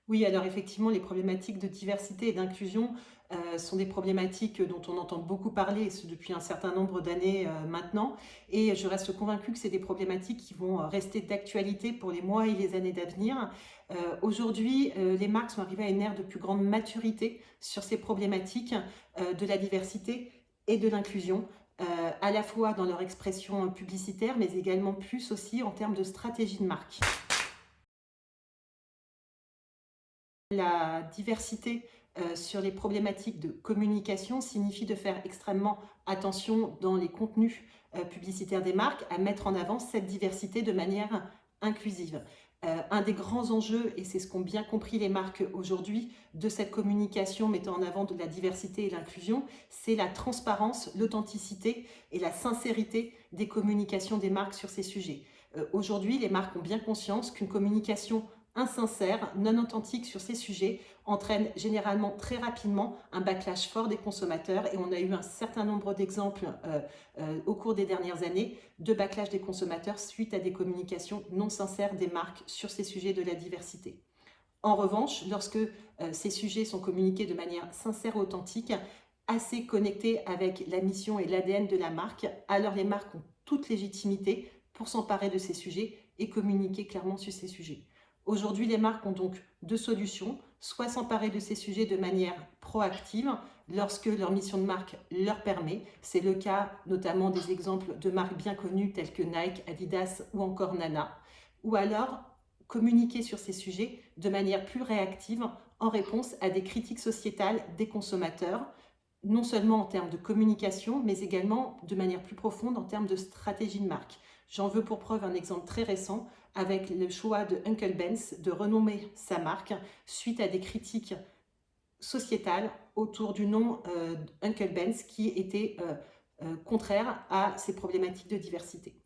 Oui, alors effectivement, les problématiques de diversité et d'inclusion sont des problématiques dont on entend beaucoup parler, et ce depuis un certain nombre d'années maintenant. Et je reste convaincue que c'est des problématiques qui vont rester d'actualité pour les mois et les années d'avenir. Aujourd'hui, les marques sont arrivées à une ère de plus grande maturité sur ces problématiques de la diversité et de l'inclusion, à la fois dans leur expression publicitaire, mais également plus aussi en termes de stratégie de marque. La diversité sur les problématiques de communication signifie de faire extrêmement attention dans les contenus publicitaires des marques à mettre en avant cette diversité de manière inclusive. Un des grands enjeux, et c'est ce qu'ont bien compris les marques aujourd'hui, de cette communication mettant en avant de la diversité et l'inclusion, c'est la transparence, l'authenticité et la sincérité des communications des marques sur ces sujets. Aujourd'hui, les marques ont bien conscience qu'une communication insincère, non authentique sur ces sujets entraîne généralement très rapidement un backlash fort des consommateurs, et on a eu un certain nombre d'exemples au cours des dernières années de backlash des consommateurs suite à des communications non sincères des marques sur ces sujets de la diversité. En revanche, lorsque ces sujets sont communiqués de manière sincère et authentique, assez connectés avec la mission et l'ADN de la marque, alors les marques ont toute légitimité pour s'emparer de ces sujets et communiquer clairement sur ces sujets. Aujourd'hui, les marques ont donc deux solutions: soit s'emparer de ces sujets de manière proactive lorsque leur mission de marque leur permet. C'est le cas notamment des exemples de marques bien connues telles que Nike, Adidas ou encore Nana. Ou alors communiquer sur ces sujets de manière plus réactive en réponse à des critiques sociétales des consommateurs, non seulement en termes de communication, mais également de manière plus profonde en termes de stratégie de marque. J'en veux pour preuve un exemple très récent avec le choix de Uncle Ben's de renommer sa marque suite à des critiques sociétales autour du nom Uncle Ben's qui était contraire à ces problématiques de diversité.